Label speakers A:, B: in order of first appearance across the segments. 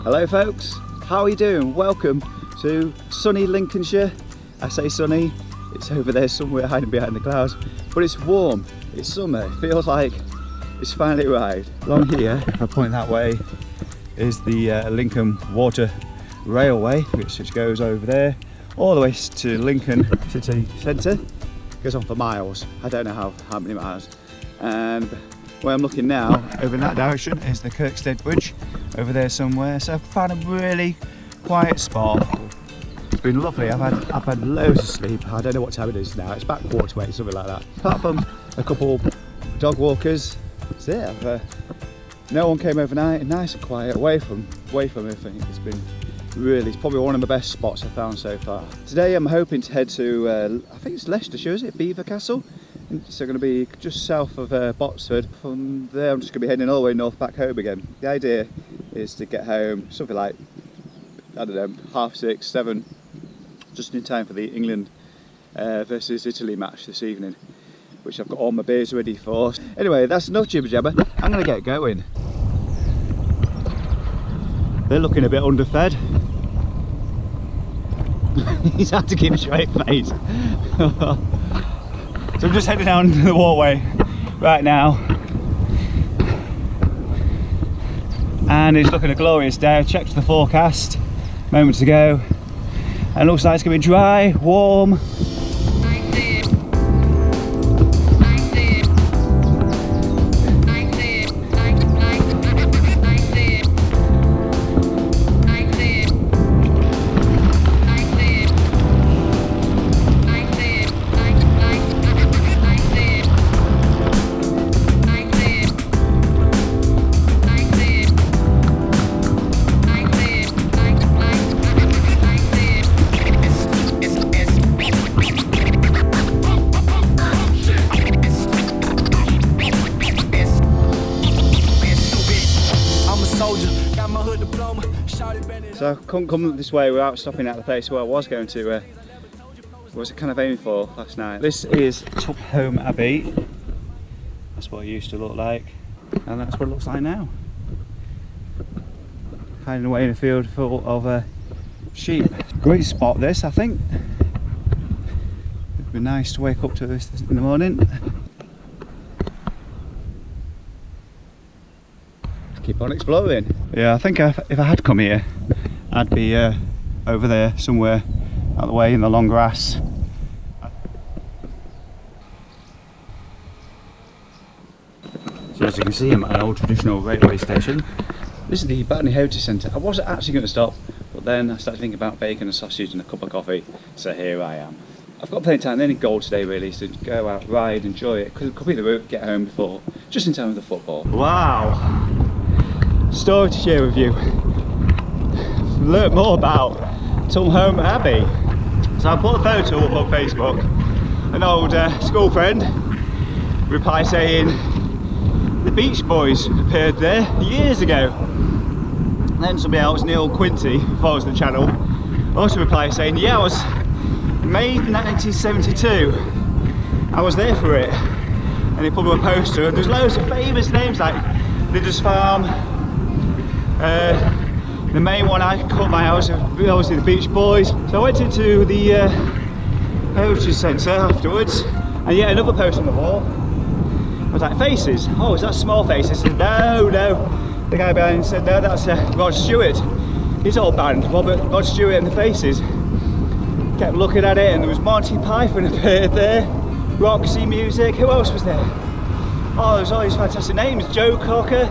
A: Hello folks, how are you doing? Welcome to sunny Lincolnshire. I say sunny, it's over there somewhere hiding behind the clouds, but it's warm, it's summer, it feels like it's finally arrived. Along here, if I point that way, is the Lincoln Water Railway, which goes over there, all the way to Lincoln city centre. Goes on for miles, I don't know how many miles. And where I'm looking now, over in that direction, is the Kirkstead Bridge, over there somewhere. So I've found a really quiet spot. It's been lovely. I've had loads of sleep. I don't know what time it is now. It's about 8:15, something like that. Apart from a couple dog walkers, that's it. No one came overnight. Nice and quiet, away from everything. It's been really, it's probably one of the best spots I've found so far. Today I'm hoping to head to, I think it's Leicestershire, is it? Beaver Castle? So going to be just south of Botsford. From there I'm just going to be heading all the way north back home again. The idea is to get home something like, I don't know, 6:30, 7, just in time for the England versus Italy match this evening, which I've got all my beers ready for. Anyway, that's enough jibber jabber. I'm going to get going. They're looking a bit underfed. He's had to keep a straight face. So I'm just heading down the walkway right now, and it's looking a glorious day. I checked the forecast moments ago and it looks like it's going to be dry, warm. So I couldn't come this way without stopping at the place where I was going to, was kind of aiming for last night. This is Tupholme Abbey. That's what it used to look like, and that's what it looks like now. Hiding away in a field full of sheep. Great spot this, I think. It'd be nice to wake up to this in the morning. Keep on exploring. Yeah, I think if I had come here, I'd be over there somewhere out the way in the long grass. So as you can see, I'm at an old traditional railway station. This is the Battersea Heritage Centre. I wasn't actually going to stop, but then I started thinking about bacon and sausage and a cup of coffee, so here I am. I've got plenty of time. The only goal today really is to go out, ride, enjoy it. Could be the route, get home before, just in time with the football. Wow! Story to share with you. Learn more about Tupholme Abbey. So I put a photo up on Facebook. An old school friend replied saying the Beach Boys appeared there years ago. And then somebody else, Neil Quinty, who follows the channel, also replied saying, yeah, I was May 1972. I was there for it. And he put up a poster, and there's loads of famous names like Lidder's Farm. The main one I caught my eye was obviously the Beach Boys. So I went into the Heritage Centre afterwards, and yet another post on the wall. I was like, Faces? Oh, is that Small Faces? I said, no. The guy behind said, no, that's Rod Stewart. His old band, Rod Stewart and the Faces. Kept looking at it, and there was Monty Python appeared there, Roxy Music. Who else was there? Oh, there's all these fantastic names. Joe Cocker,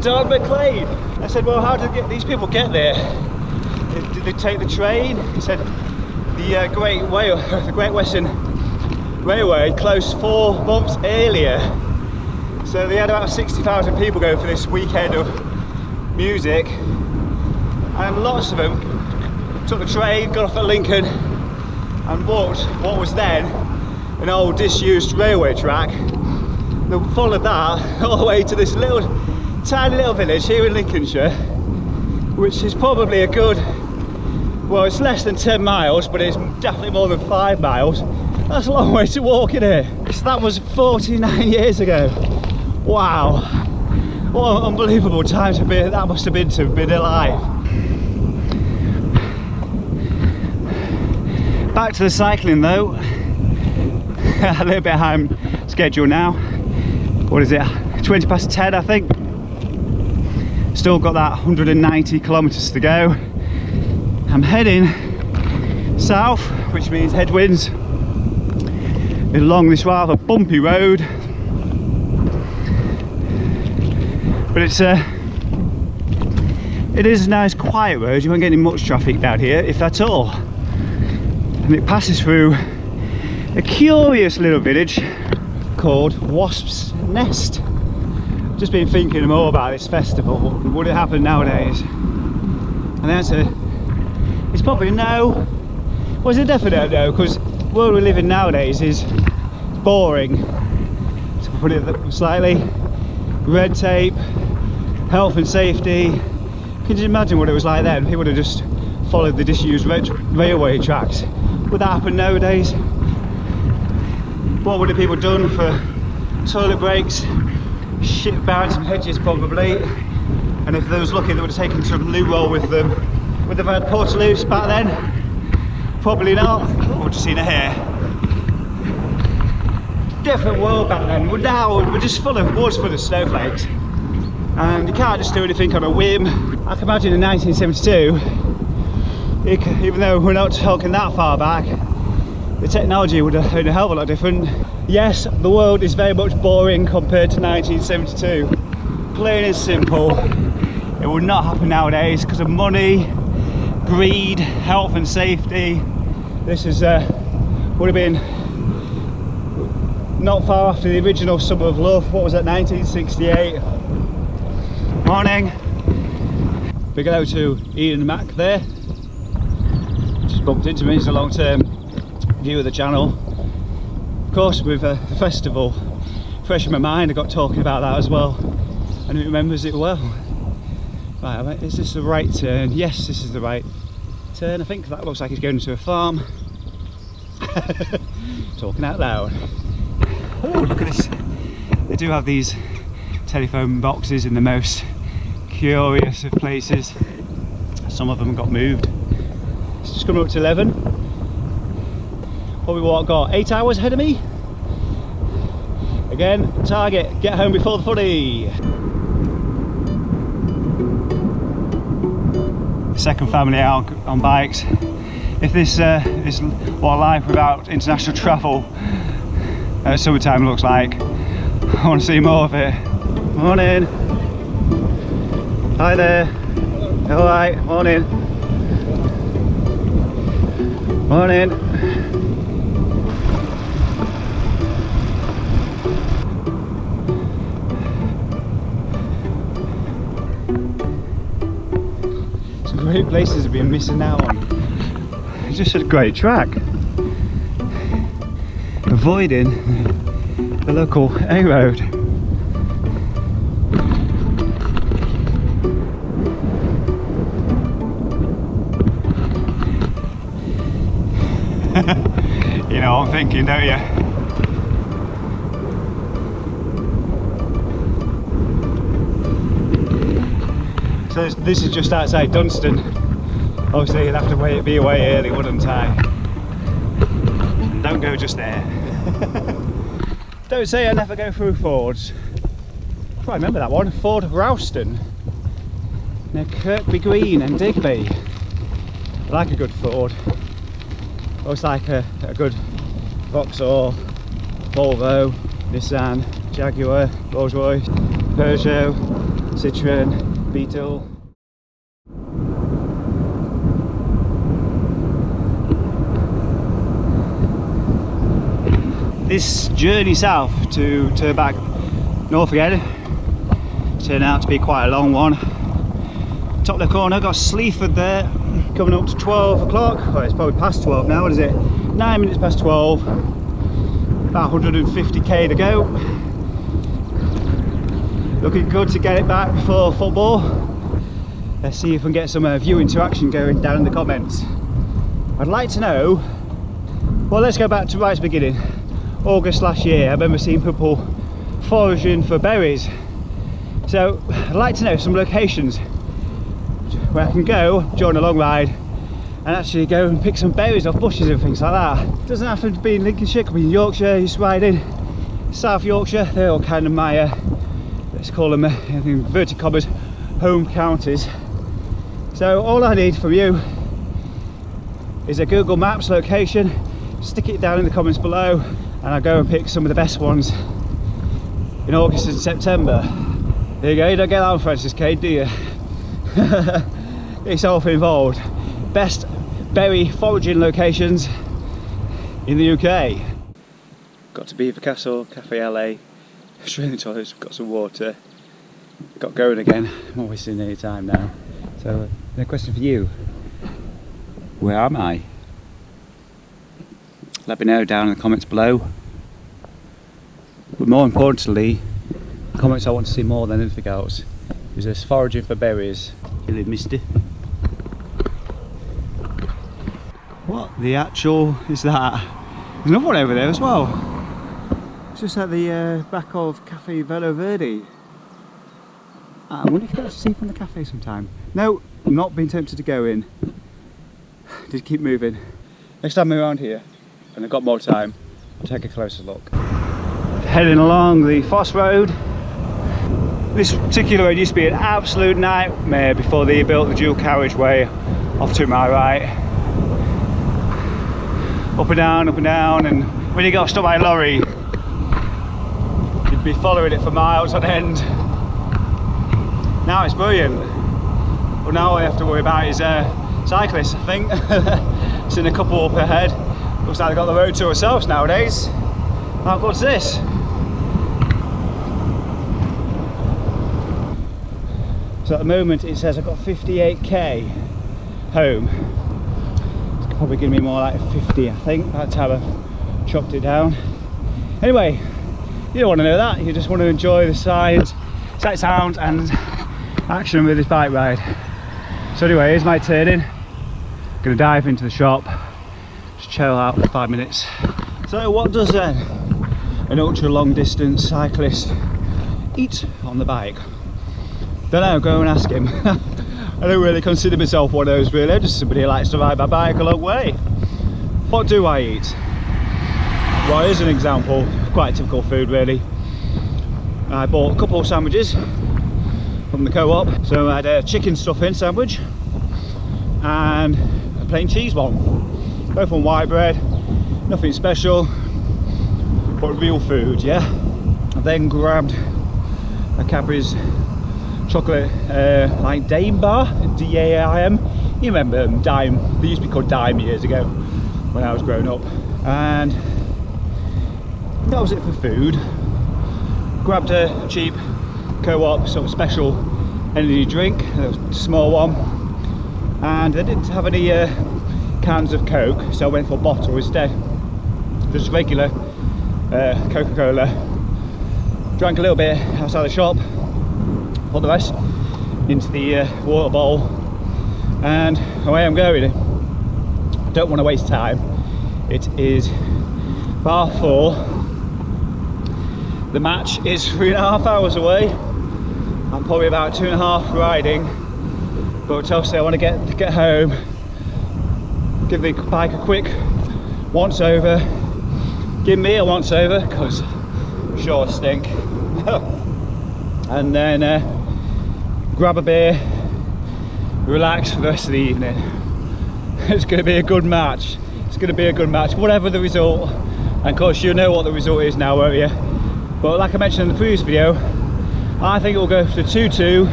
A: Don McLean. I said, well, how did these people get there? Did they take the train? He said, the Great Western Railway closed 4 months earlier. So they had about 60,000 people going for this weekend of music. And lots of them took the train, got off at Lincoln, and walked what was then an old disused railway track. They followed that all the way to this tiny little village here in Lincolnshire, which is probably a good, well, it's less than 10 miles, but it's definitely more than 5 miles. That's a long way to walk in here. So that was 49 years ago. Wow, what an unbelievable time to be, that must have been to have been alive. Back to the cycling though. A little bit behind schedule now. What is it? 20 past 10 I think. Still got that 190 kilometers to go. I'm heading south, which means headwinds along this rather bumpy road. But it is a nice quiet road. You won't get any much traffic down here, if at all. And it passes through a curious little village called Wasps Nest. Just been thinking more about this festival. Would it happen nowadays? And the answer is probably no. Well, it's a definite no, because the world we live in nowadays is boring, to put it slightly. Red tape, health and safety. Can you imagine what it was like then? People would have just followed the disused railway tracks. Would that happen nowadays? What would have people done for toilet breaks? Shit about some hedges probably. And if they was lucky, they would have taken some loo roll with them. Would they have had portaloos back then? Probably not. We've just seen a hare. Different world back then. Now we're just full of snowflakes. And you can't just do anything on a whim. I can imagine in 1972, even though we're not talking that far back, the technology would have been a hell of a lot different. Yes, the world is very much boring compared to 1972. Plain and simple. It would not happen nowadays because of money, greed, health and safety. This is would have been not far after the original Summer of Love. What was that, 1968? Morning. Big hello to Ian and Mack there. Just bumped into me. It's a long-term view of the channel. Of course, with the festival fresh in my mind, I got talking about that as well, and he remembers it well. Right, is this the right turn? Yes, this is the right turn. I think that looks like it's going to a farm. Talking out loud. Oh, look at this. They do have these telephone boxes in the most curious of places. Some of them got moved. It's just coming up to 11. Probably what, got 8 hours ahead of me? Again, target, get home before the footy. Second family out on bikes. If this is what life without international travel at summertime looks like, I want to see more of it. Morning. Hi there. Alright, morning. Morning. Some great places have been missing out on. It's just a great track. Avoiding the local A road. You know what I'm thinking, don't you? So this is just outside Dunstan. Obviously you'd have to be away early, wouldn't I? And don't go just there. Don't say I never go through Fords. I remember that one, Ford Rowston, near Kirkby Green and Digby. I like a good Ford. I always like a good Vauxhall, Volvo, Nissan, Jaguar, Rolls Royce, Peugeot, Citroen, Beetle. This journey south to turn back north again turned out to be quite a long one. Top left corner, got Sleaford there, coming up to 12 o'clock. Well, it's probably past 12 now, what is it? 9 minutes past 12, about 150k to go. Looking good to get it back before football. Let's see if we can get some view interaction going down in the comments. I'd like to know, well, let's go back to right at the beginning. August last year, I remember seeing people foraging for berries. So I'd like to know some locations where I can go, join a long ride, and actually go and pick some berries off bushes and things like that. It doesn't have to be in Lincolnshire, it could be in Yorkshire, used to ride in South Yorkshire. They're all kind of my, let's call them, in inverted commas, home counties. So all I need from you is a Google Maps location, stick it down in the comments below, and I'll go and pick some of the best ones in August and September. There you go, you don't get that on Francis Cade, do you? Get yourself involved. Best berry foraging locations in the UK. Got to Beaver Castle, Cafe LA, straight in the toilets, got some water, got going again. I'm not wasting any time now. So, the question for you, where am I? Let me know down in the comments below. But more importantly, comments I want to see more than anything else is this foraging for berries. Hello, mister. What the actual is that? There's another one over there as well. It's just at the back of Cafe Velo Verde. I wonder if you can see from the cafe sometime. No, I'm not being tempted to go in. Just keep moving. Next time I'm around here, and I've got more time, I'll take a closer look. Heading along the Foss Road. This particular road used to be an absolute nightmare before they built the dual carriageway off to my right. Up and down, and when you got stopped by a lorry, you'd be following it for miles on end. Now it's brilliant. But now all I have to worry about is cyclists, I think. Seeing a couple up ahead. Looks like they've got the road to ourselves nowadays. How good's this? So at the moment it says I've got 58k home. It's probably going to be more like 50, I think, by the time I've chopped it down. Anyway, you don't want to know that, you just want to enjoy the sights, sounds and action with this bike ride. So anyway, here's my turn-in. Going to dive into the shop, just chill out for 5 minutes. So what does an ultra long distance cyclist eat on the bike? Don't know, go and ask him. I don't really consider myself one of those really, I'm just somebody who likes to ride my bike a long way. What do I eat? Well, here's an example, quite typical food really. I bought a couple of sandwiches from the co-op. So I had a chicken stuffing sandwich and a plain cheese one. Both on white bread, nothing special, but real food, yeah. I then grabbed a Cadbury's chocolate like Dime bar, D-A-I-M. You remember Dime, they used to be called Dime years ago when I was growing up. And that was it for food. Grabbed a cheap co-op sort of special energy drink, a small one, and they didn't have any cans of Coke, so I went for a bottle instead. Just regular Coca-Cola. Drank a little bit outside the shop, put the rest into the water bowl, and away I'm going. Don't want to waste time. It is 4:30. The match is 3.5 hours away. I'm probably about 2.5 riding, but obviously I want to get home, give the bike a quick once over, give me a once over because sure stink, and then grab a beer, relax for the rest of the evening. It's going to be a good match. It's going to be a good match, whatever the result. And of course you know what the result is now, won't you? But like I mentioned in the previous video, I think it will go to 2-2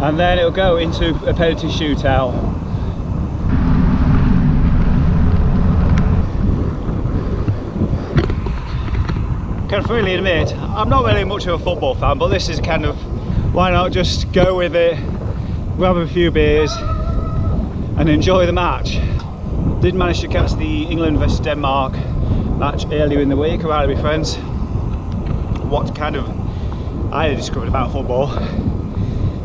A: and then it will go into a penalty shootout. Can freely admit, I'm not really much of a football fan, but this is kind of, why not just go with it, grab a few beers and enjoy the match. Did manage to catch the England vs Denmark match earlier in the week around with my friends. What kind of I discovered about football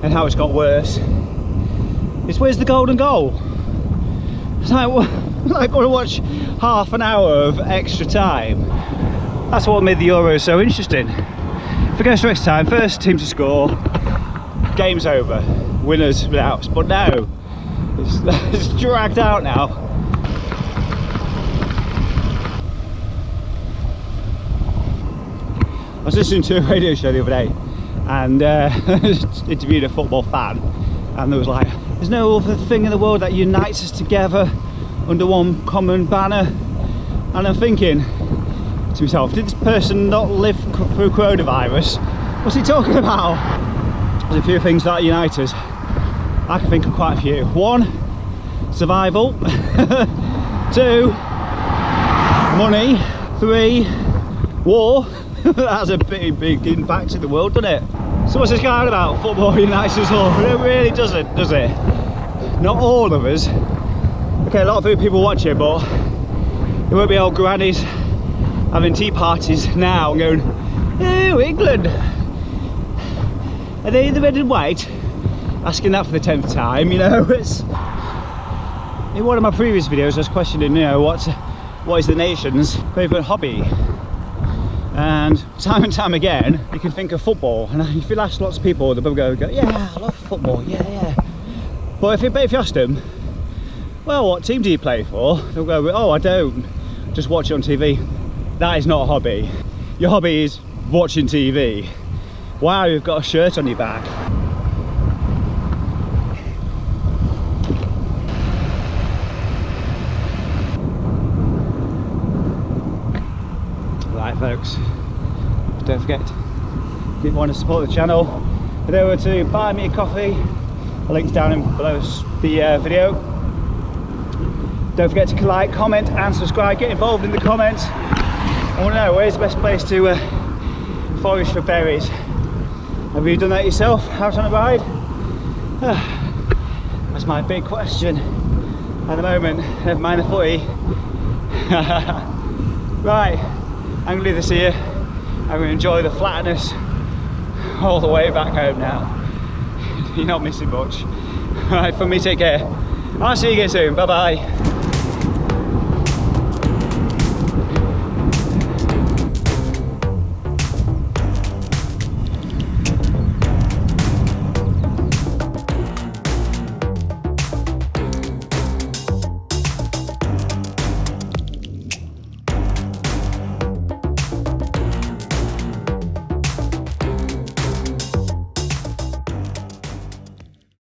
A: and how it's got worse is where's the golden goal? It's like I got to watch half an hour of extra time. That's what made the Euros so interesting. If it goes to extra time, first team to score, game's over, winners without. But no, It's dragged out now. I was listening to a radio show the other day and interviewed a football fan, and there was like, there's no other thing in the world that unites us together under one common banner. And I'm thinking to myself, did this person not live through coronavirus? What's he talking about? There's a few things that unite us. I can think of quite a few. 1, survival. 2, money. 3, war. That's a big impact in the world, doesn't it? So what's this guy on about? Football unites us all. It really doesn't, does it? Not all of us. Okay, a lot of people watch it, but there won't be old grannies having tea parties now and going, oh, England, are they the red and white? Asking that for the 10th time, you know. It's in one of my previous videos I was questioning, you know, what is the nation's favourite hobby? And time again you can think of football, and if you ask lots of people they'll go, yeah, I love football, yeah. But if you ask them, well, what team do you play for? They'll go, oh, I don't, just watch it on TV. That is not a hobby. Your hobby is watching TV. Wow, you've got a shirt on your back. Right, folks, don't forget, if you want to support the channel, head over to buy me a coffee. The link's down below the video. Don't forget to like, comment and subscribe. Get involved in the comments. I want to know, where's the best place to forage for berries? Have you done that yourself out on a ride? That's my big question at the moment. Never mind the footy. Right, I'm going to leave this here. I'm going to enjoy the flatness all the way back home now. You're not missing much. Right, for me, take care. I'll see you again soon. Bye bye.